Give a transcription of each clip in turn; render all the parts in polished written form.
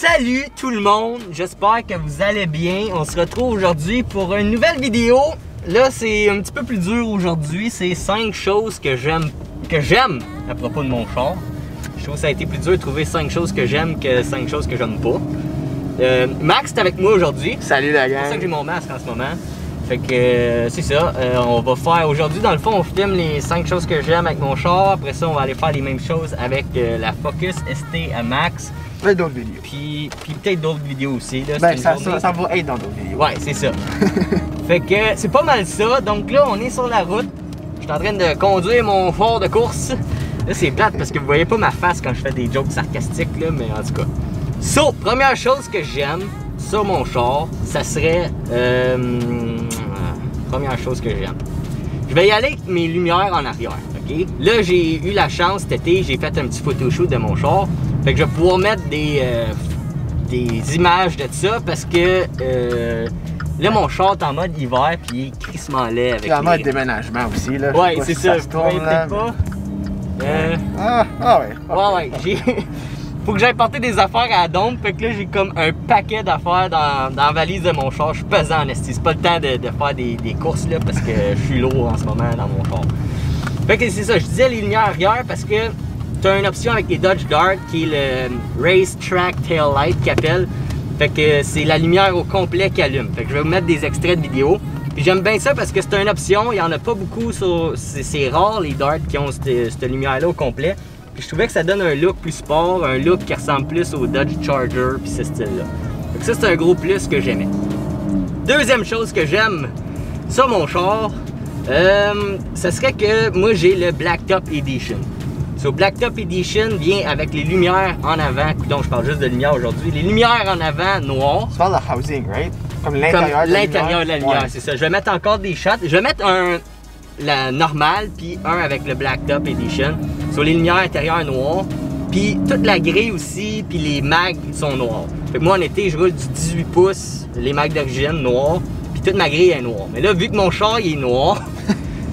Salut tout le monde, j'espère que vous allez bien. On se retrouve aujourd'hui pour une nouvelle vidéo. Là, c'est un petit peu plus dur aujourd'hui. C'est 5 choses que j'aime à propos de mon char. Je trouve que ça a été plus dur de trouver 5 choses que j'aime que 5 choses que j'aime pas. Max est avec moi aujourd'hui. Salut la gang. C'est pour ça que j'ai mon masque en ce moment. Fait que c'est ça, on va faire aujourd'hui, dans le fond, on filme les 5 choses que j'aime avec mon char. Après ça, on va aller faire les mêmes choses avec la Focus ST à Max. Peut-être d'autres vidéos. Puis peut-être d'autres vidéos aussi. Là, ben, ça va être dans d'autres vidéos. Ouais, c'est ça. Fait que c'est pas mal ça. Donc là, on est sur la route. Je suis en train de conduire mon char de course. Là, c'est plate parce que vous voyez pas ma face quand je fais des jokes sarcastiques, là, mais en tout cas. So, première chose que j'aime sur mon char, ça serait... première chose que j'aime. Je vais y aller avec mes lumières en arrière, ok? Là, j'ai eu la chance cet été, j'ai fait un petit photoshoot de mon char. Fait que je vais pouvoir mettre des images de ça parce que là, mon char est en mode hiver puis il est crissement laid avec en mode déménagement aussi, là. Ouais, c'est ça. Vous voyez peut-être pas. Ouais, faut que j'aille porter des affaires à la dompe. Fait que là, j'ai comme un paquet d'affaires dans la valise de mon char. Je suis pesant en esti. C'est pas le temps de faire des courses là parce que je suis lourd en ce moment dans mon char. Fait que c'est ça. Je disais les lumières arrière parce que tu as une option avec les Dodge Dart qui est le Race Track Tail Light qui appelle. Fait que c'est la lumière au complet qui allume. Fait que je vais vous mettre des extraits de vidéos. Puis j'aime bien ça parce que c'est une option. Il n'y en a pas beaucoup sur... C'est rare les Dart qui ont cette lumière-là au complet. Puis je trouvais que ça donne un look plus sport, un look qui ressemble plus au Dodge Charger puis ce style-là. Fait que ça, c'est un gros plus que j'aimais. Deuxième chose que j'aime sur mon char, ce serait que moi j'ai le Blacktop Edition. So, Blacktop Edition vient avec les lumières en avant. Donc, je parle juste de lumière aujourd'hui. Les lumières en avant noires. Tu parles de housing, right? Comme l'intérieur de la lumière, c'est ça. Je vais mettre encore des shots. Je vais mettre la normale, puis un avec le Blacktop Edition. Sur les lumières intérieures noires. Puis toute la grille aussi, puis les mags sont noirs. Fait que moi, en été, je roule du 18 pouces, les mags d'origine noirs. Puis toute ma grille est noire. Mais là, vu que mon char il est noir,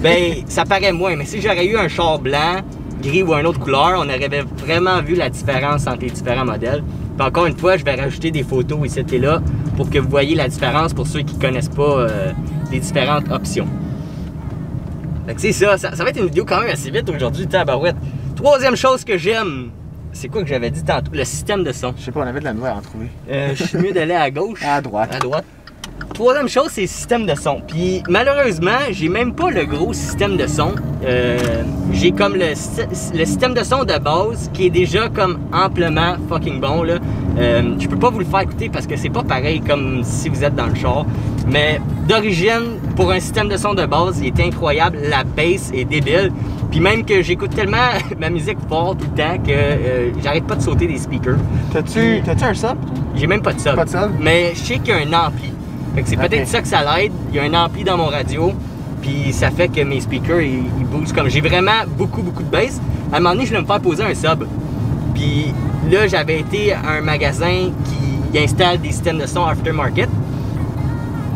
ben ça paraît moins. Mais si j'aurais eu un char blanc, gris ou une autre couleur, on aurait vraiment vu la différence entre les différents modèles. Puis encore une fois, je vais rajouter des photos ici et là pour que vous voyez la différence pour ceux qui ne connaissent pas les différentes options. Fait que c'est ça, ça va être une vidéo quand même assez vite aujourd'hui, tabarouette. Troisième chose que j'aime, c'est quoi que j'avais dit tantôt? Le système de son. Je sais pas, on avait de la nouvelle à en trouver. Je suis mieux d'aller à gauche. À droite. À droite. Troisième chose, c'est le système de son. Puis malheureusement, j'ai même pas le gros système de son. J'ai comme le système de son de base qui est déjà comme amplement fucking bon là. Je peux pas vous le faire écouter parce que c'est pas pareil comme si vous êtes dans le char. Mais d'origine, pour un système de son de base, il est incroyable. La bass est débile. Puis même que j'écoute tellement ma musique fort tout le temps que j'arrête pas de sauter des speakers. T'as-tu un sub? J'ai même pas de sub. Pas de sub? Mais je sais qu'il y a un ampli. Fait que c'est peut-être ça que ça l'aide. Il y a un ampli dans mon radio. Puis ça fait que mes speakers, ils bougent comme... J'ai vraiment beaucoup de bass. À un moment donné, je voulais me faire poser un sub. Puis là, j'avais été à un magasin qui installe des systèmes de son aftermarket.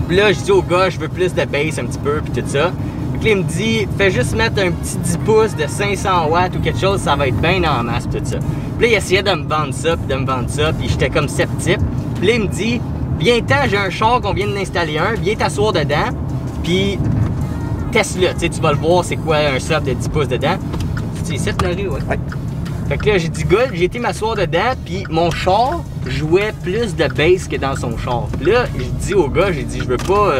Puis là, je dis au gars, je veux plus de bass un petit peu, puis tout ça. Puis là, il me dit, fais juste mettre un petit 10 pouces de 500 watts ou quelque chose, ça va être bien en masse, tout ça. Puis là, il essayait de me vendre ça, puis j'étais comme sceptique. Puis là, il me dit, viens-t'en, j'ai un char qu'on vient d'installer viens t'asseoir dedans, puis teste-le, tu sais, tu vas le voir, c'est quoi un sub de 10 pouces dedans. C'est ici, la rue, ouais. Fait que là, j'ai dit, good, j'ai été m'asseoir dedans, puis mon char jouait plus de bass que dans son char. Puis là, j'ai dit au gars, j'ai dit, je veux pas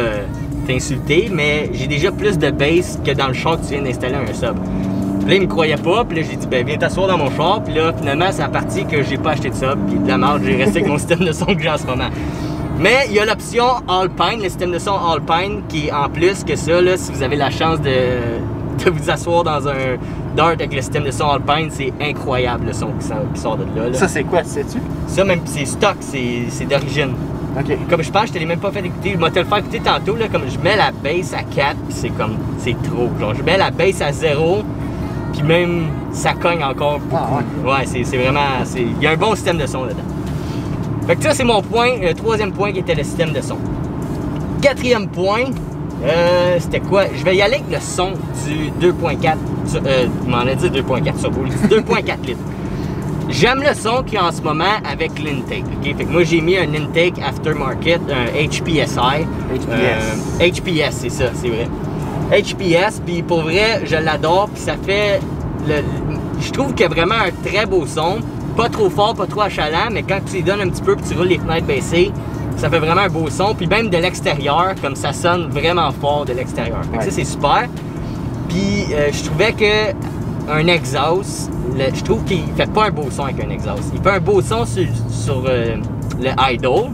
t'insulter, mais j'ai déjà plus de bass que dans le char que tu viens d'installer un sub. Puis là, il me croyait pas, puis là, j'ai dit, ben, viens t'asseoir dans mon char, puis là, finalement, c'est à partir que j'ai pas acheté de sub, puis de la merde, j'ai resté avec mon système de son que j'ai en ce moment. Mais il y a l'option Alpine, le système de son Alpine, qui est en plus que ça, là, si vous avez la chance de vous asseoir dans un Dart avec le système de son Alpine, c'est incroyable le son qui sort de là. Ça, c'est quoi, sais-tu? Ça, même, c'est stock, c'est d'origine. Ok. Comme je pense, je te l'ai même pas fait écouter. Je vais te le faire écouter tantôt, là, comme je mets la bass à 4, puis c'est trop. Genre, je mets la bass à 0, puis même, ça cogne encore beaucoup. Ah, ouais, c'est vraiment, il y a un bon système de son dedans. Fait que ça, c'est mon point, le troisième point qui était le système de son. Quatrième point, c'était quoi? Je vais y aller avec le son du 2.4, m'en ai dit 2.4 turbo, 2.4 litres. J'aime le son qu'il y a en ce moment avec l'intake. Okay? Fait que moi, j'ai mis un intake aftermarket, un HPSI. HPS, c'est ça, c'est vrai. HPS, puis pour vrai, je l'adore, puis ça fait... Je trouve qu'il y a vraiment un très beau son. Pas trop fort, pas trop achalant, mais quand tu lui donnes un petit peu, puis tu roules les fenêtres baissées, ça fait vraiment un beau son. Puis même de l'extérieur, comme ça sonne vraiment fort de l'extérieur. Fait que ça, c'est super. Puis je trouvais que un exhaust, je trouve qu'il fait pas un beau son avec un exhaust. Il fait un beau son sur le idle,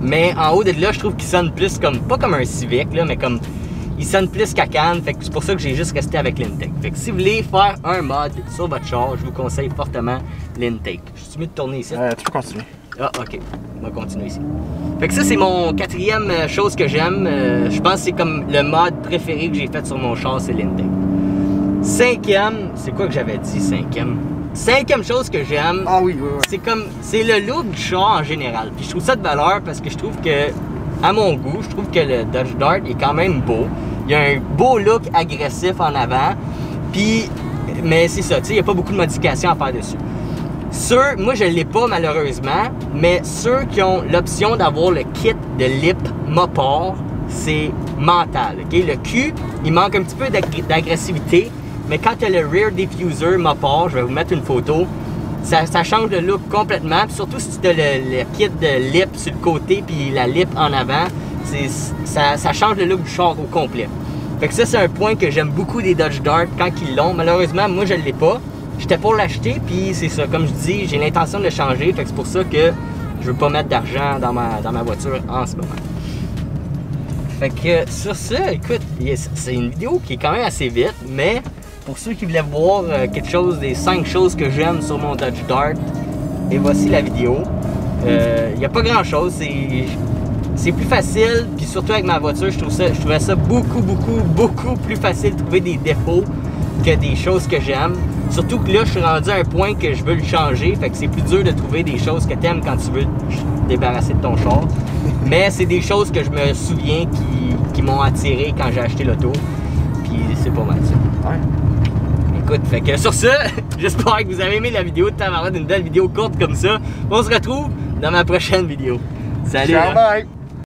mais en haut de là, je trouve qu'il sonne plus comme, pas comme un Civic, là, mais comme, il sonne plus cacane. Fait que c'est pour ça que j'ai juste resté avec l'intake. Fait que si vous voulez faire un mod sur votre char, je vous conseille fortement l'intake. Je suis mieux de tourner ici? Tu peux continuer. Ah, ok. On va continuer ici. Fait que ça, c'est mon quatrième chose que j'aime. Je pense que c'est comme le mode préféré que j'ai fait sur mon char, c'est l'intake. Cinquième, c'est quoi que j'avais dit, cinquième? Cinquième chose que j'aime, c'est le look du char en général. Puis je trouve ça de valeur parce que je trouve que, à mon goût, je trouve que le Dodge Dart est quand même beau. Il y a un beau look agressif en avant. Puis, mais c'est ça, tu sais, il n'y a pas beaucoup de modifications à faire dessus. Moi je ne l'ai pas malheureusement, mais ceux qui ont l'option d'avoir le kit de lip Mopar, c'est mental. Okay? Le cul, il manque un petit peu d'agressivité, mais quand tu as le rear diffuser Mopar, je vais vous mettre une photo, ça change le look complètement. Puis surtout si tu as le kit de lip sur le côté puis la lip en avant, ça change le look du char au complet. Fait que ça, c'est un point que j'aime beaucoup des Dodge Dart quand ils l'ont. Malheureusement, moi je ne l'ai pas. J'étais pour l'acheter, puis c'est ça, comme je dis, j'ai l'intention de le changer, fait que c'est pour ça que je veux pas mettre d'argent dans ma voiture en ce moment. Fait que sur ça, écoute, c'est une vidéo qui est quand même assez vite, mais pour ceux qui voulaient voir quelque chose des 5 choses que j'aime sur mon Dodge Dart, et voici la vidéo. Il n'y a pas grand chose, c'est plus facile, puis surtout avec ma voiture, je trouvais ça beaucoup plus facile de trouver des défauts que des choses que j'aime. Surtout que là, je suis rendu à un point que je veux le changer, fait que c'est plus dur de trouver des choses que t'aimes quand tu veux te débarrasser de ton char. Mais c'est des choses que je me souviens qui m'ont attiré quand j'ai acheté l'auto. Puis c'est pas mal ça. Ouais. Écoute, fait que sur ça, j'espère que vous avez aimé la vidéo de Tabarouette, une belle vidéo courte comme ça. On se retrouve dans ma prochaine vidéo. Salut! Ciao, bye!